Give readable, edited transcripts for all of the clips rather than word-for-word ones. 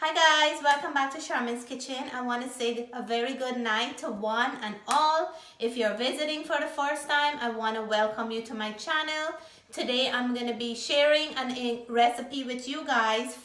Hi guys, welcome back to Charmin's Kitchen. I want to say a very good night to one and all. If you're visiting for the first time, I want to welcome you to my channel. Today I'm going to be sharing a recipe with you guys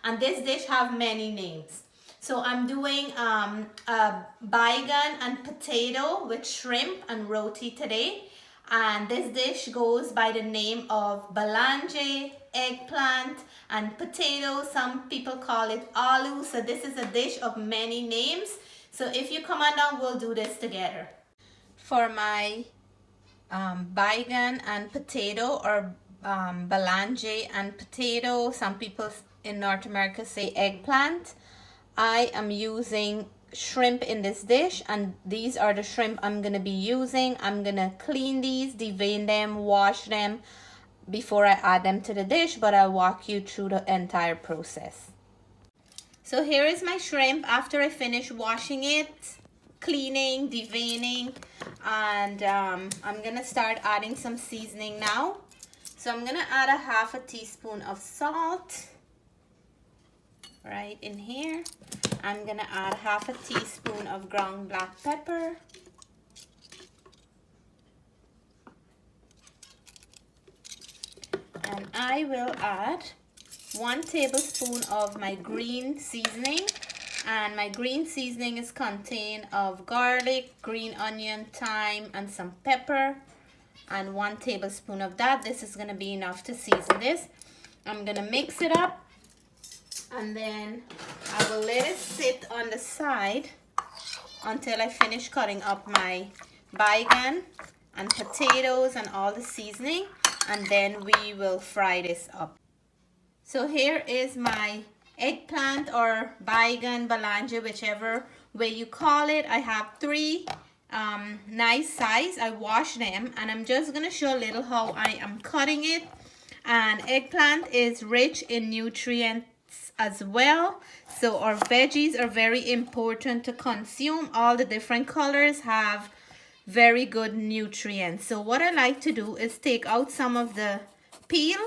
and this dish have many names. So I'm doing a baigan and potato with shrimp and roti today. And this dish goes by the name of balanje, eggplant, and potato. Some people call it aloo. So this is a dish of many names. So if you come on down, we'll do this together. For my baigan and potato, or balanje and potato, some people in North America say eggplant, I am using shrimp in this dish, and these are the shrimp I'm going to be using. I'm going to clean these, devein them, wash them before I add them to the dish, but I'll walk you through the entire process. So here is my shrimp after I finish washing it, cleaning, deveining, and I'm going to start adding some seasoning now. So I'm going to add a half a teaspoon of salt right in here. I'm gonna add half a teaspoon of ground black pepper, and I will add 1 tablespoon of my green seasoning. And my green seasoning is contained of garlic, green onion, thyme, and some pepper, and 1 tablespoon of that. This is gonna be enough to season this. I'm gonna mix it up, and then I will let it sit on the side until I finish cutting up my baigan and potatoes and all the seasoning, and then we will fry this up. So here is my eggplant or baigan, balanje, whichever way you call it. I have 3 nice size. I washed them, and I'm just gonna show a little how I am cutting it. And eggplant is rich in nutrients as well, so our veggies are very important to consume. All the different colors have very good nutrients. So what I like to do is take out some of the peel,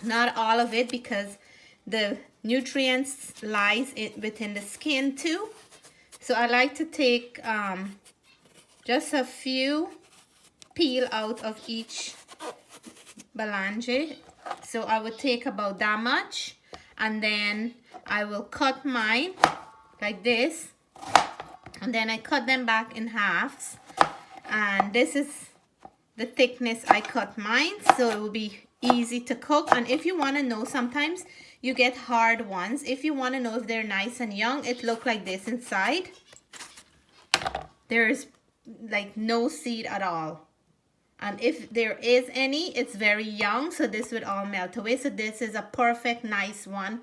not all of it, because the nutrients lies within the skin too. So I like to take just a few peel out of each balanje. So I would take about that much, and then I will cut mine like this, and then I cut them back in halves, and this is the thickness I cut mine, so it will be easy to cook. And if you want to know, sometimes you get hard ones. If you want to know if they're nice and young, it look like this inside. There's like no seed at all. And if there is any, it's very young, so this would all melt away. So this is a perfect, nice one.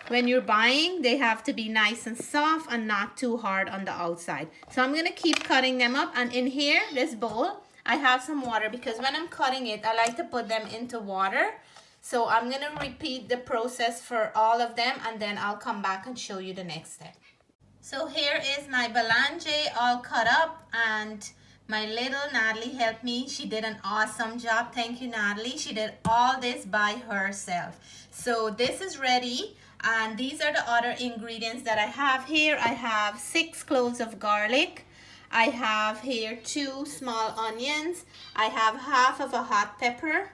When you're buying, they have to be nice and soft and not too hard on the outside. So I'm gonna keep cutting them up. And in here, this bowl, I have some water, because when I'm cutting it, I like to put them into water. So I'm gonna repeat the process for all of them, and then I'll come back and show you the next step. So here is my balanje all cut up, and my little Natalie helped me. She did an awesome job. Thank you, Natalie. She did all this by herself. So this is ready, and these are the other ingredients that I have here. I have 6 cloves of garlic. I have here 2 small onions. I have half of a hot pepper.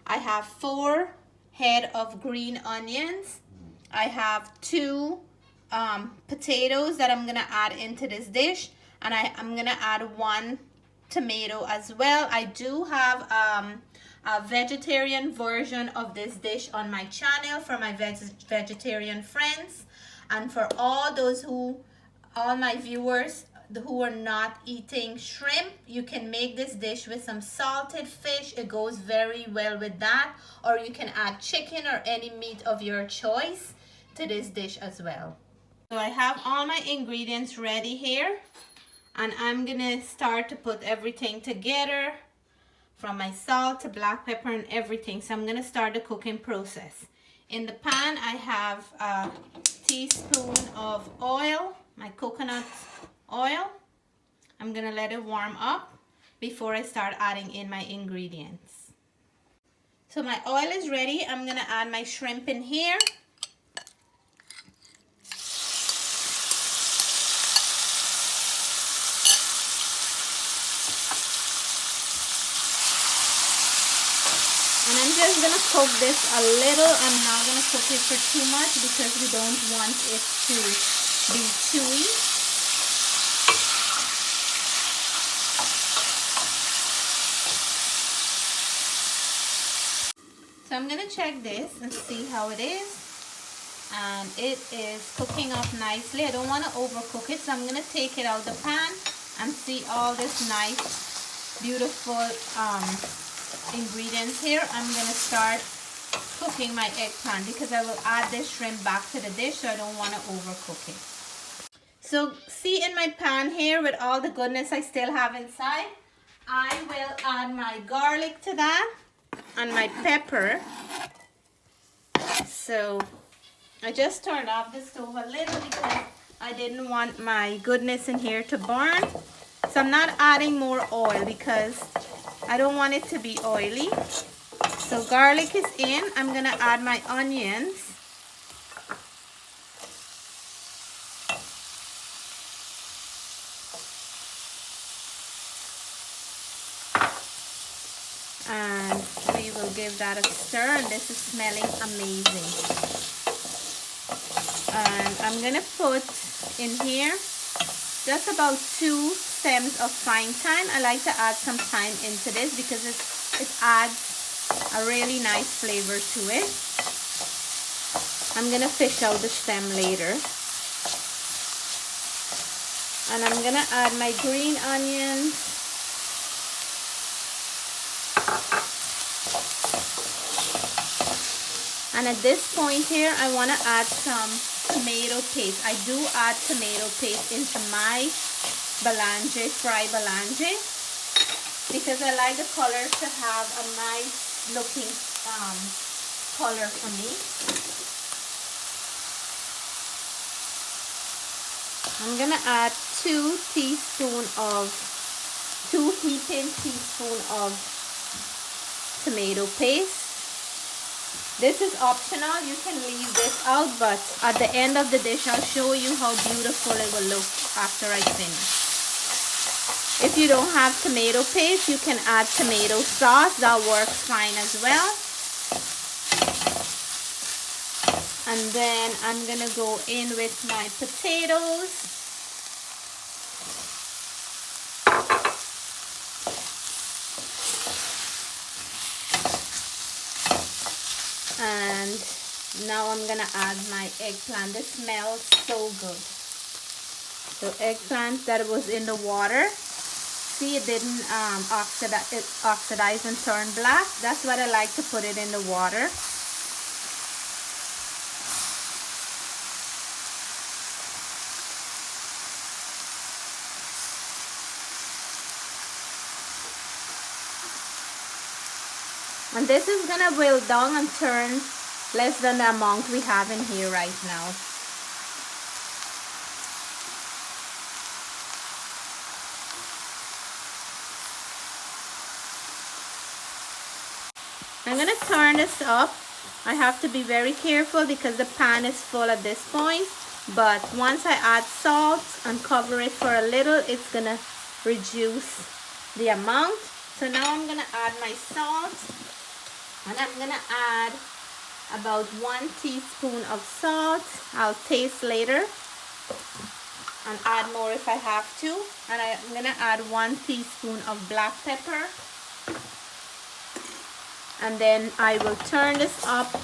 I have 4 head of green onions. I have 2 potatoes that I'm gonna add into this dish, and I'm gonna add 1 tomato as well. I do have a vegetarian version of this dish on my channel for my vegetarian friends, and for all my viewers who are not eating shrimp, you can make this dish with some salted fish. It goes very well with that, or you can add chicken or any meat of your choice to this dish as well. So I have all my ingredients ready here, and I'm gonna start to put everything together, from my salt to black pepper and everything. So I'm gonna start the cooking process. In the pan, I have a teaspoon of oil, my coconut oil. I'm gonna let it warm up before I start adding in my ingredients. So my oil is ready. I'm gonna add my shrimp in here. cook this a little. I'm not going to cook it for too much because we don't want it to be chewy. So I'm going to check this and see how it is. And it is cooking up nicely. I don't want to overcook it, so I'm going to take it out the pan and see all this nice, beautiful ingredients here. I'm going to start cooking my eggplant because I will add this shrimp back to the dish, so I don't want to overcook it. So see, in my pan here with all the goodness I still have inside, I will add my garlic to that and my pepper. So I just turned off the stove a little because I didn't want my goodness in here to burn. So I'm not adding more oil because I don't want it to be oily. So garlic is in. I'm going to add my onions. And we will give that a stir, and this is smelling amazing. And I'm gonna put in here just about 2 stems of fine thyme. I like to add some thyme into this because it adds a really nice flavor to it. I'm gonna fish out the stem later. And I'm gonna add my green onions. And at this point here, I want to add some tomato paste. I do add tomato paste into my belange, fried belange, because I like the color to have a nice looking color for me. I'm going to add 2 heaping teaspoons of tomato paste. This is optional. You can leave this out, but at the end of the dish, I'll show you how beautiful it will look after I finish. If you don't have tomato paste, you can add tomato sauce. That works fine as well. And then I'm gonna go in with my potatoes. And now I'm gonna add my eggplant. This smells so good. So eggplant that was in the water, see, it didn't oxidize and turn black. That's what I like to put it in the water. And this is gonna boil down and turn less than the amount we have in here right now. I'm gonna turn this up. I have to be very careful because the pan is full at this point. But once I add salt and cover it for a little, it's gonna reduce the amount. So now I'm gonna add my salt. And I'm gonna add about 1 teaspoon of salt. I'll taste later and add more if I have to. And I'm gonna add 1 teaspoon of black pepper. And then I will turn this up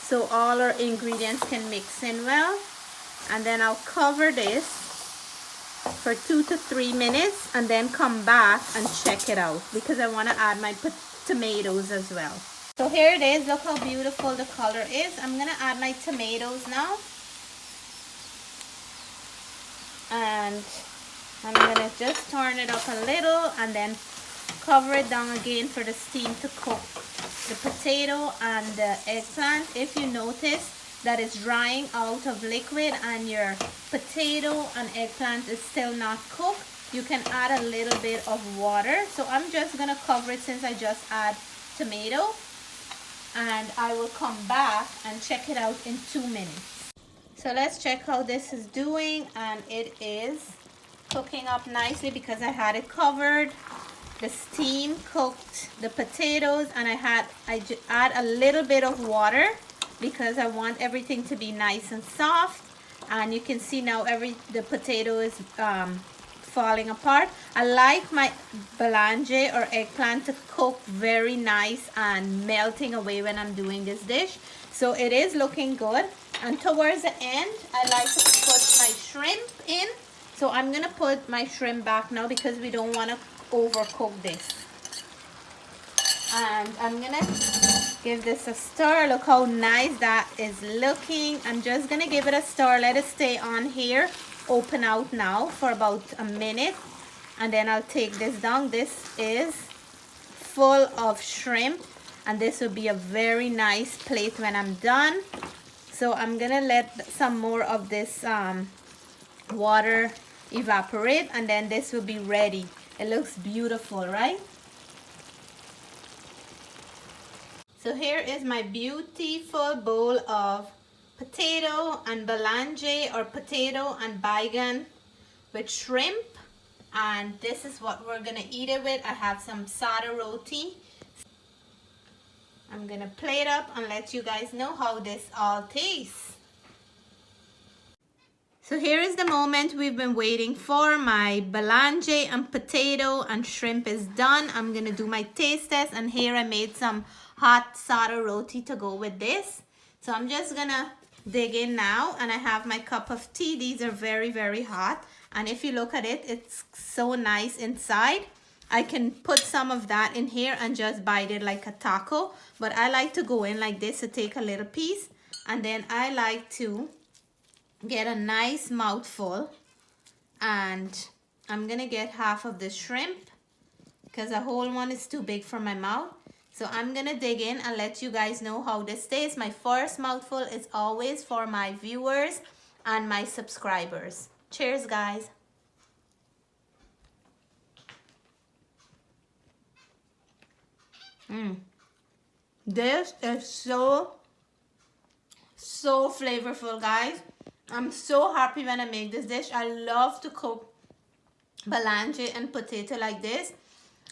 so all our ingredients can mix in well. And then I'll cover this for 2 to 3 minutes and then come back and check it out because I want to add my tomatoes as well. So here it is. Look how beautiful the color is. I'm going to add my tomatoes now. And I'm going to just turn it up a little and then cover it down again for the steam to cook the potato and the eggplant. If you notice that it's drying out of liquid and your potato and eggplant is still not cooked, you can add a little bit of water. So I'm just going to cover it since I just add tomato. And I will come back and check it out in 2 minutes. So let's check how this is doing, and it is cooking up nicely because I had it covered the steam cooked the potatoes, and I add a little bit of water because I want everything to be nice and soft. And you can see now the potato is falling apart. I like my baigan or eggplant to cook very nice and melting away when I'm doing this dish. So it is looking good. And towards the end, I like to put my shrimp in. So I'm gonna put my shrimp back now because we don't want to overcook this. And I'm gonna give this a stir. Look how nice that is looking. I'm just gonna give it a stir, let it stay on here, open out now for about a minute, and then I'll take this down. This is full of shrimp, and this will be a very nice plate when I'm done. So I'm gonna let some more of this water evaporate, and then this will be ready. It looks beautiful, right? So here is my beautiful bowl of potato and baigan or potato and baigan with shrimp, and this is what we're gonna eat it with. I have some sada roti. I'm gonna plate up and let you guys know how this all tastes. So here is the moment we've been waiting for. My baigan and potato and shrimp is done. I'm gonna do my taste test, and here I made some hot sada roti to go with this. So I'm just gonna dig in now, and I have my cup of tea. These are very, very hot, and if you look at it, it's so nice inside. I can put some of that in here and just bite it like a taco, but I like to go in like this to take a little piece, and then I like to get a nice mouthful, and I'm gonna get half of the shrimp because a whole one is too big for my mouth. So I'm gonna dig in and let you guys know how this tastes. My first mouthful is always for my viewers and my subscribers. Cheers, guys. This is so flavorful, guys. I'm so happy when I make this dish. I love to cook baigan and potato like this.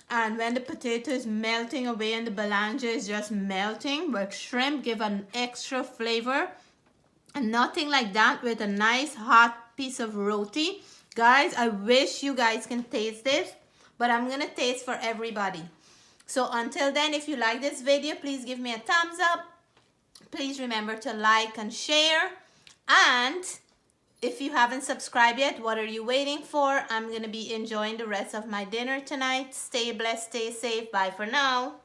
And when the potato is melting away and the baigan is just melting, but shrimp give an extra flavor. And nothing like that with a nice hot piece of roti. Guys, I wish you guys can taste this, but I'm gonna taste for everybody. So until then, if you like this video, please give me a thumbs up. Please remember to like and share. And if you haven't subscribed yet, what are you waiting for? I'm going to be enjoying the rest of my dinner tonight. Stay blessed, stay safe. Bye for now.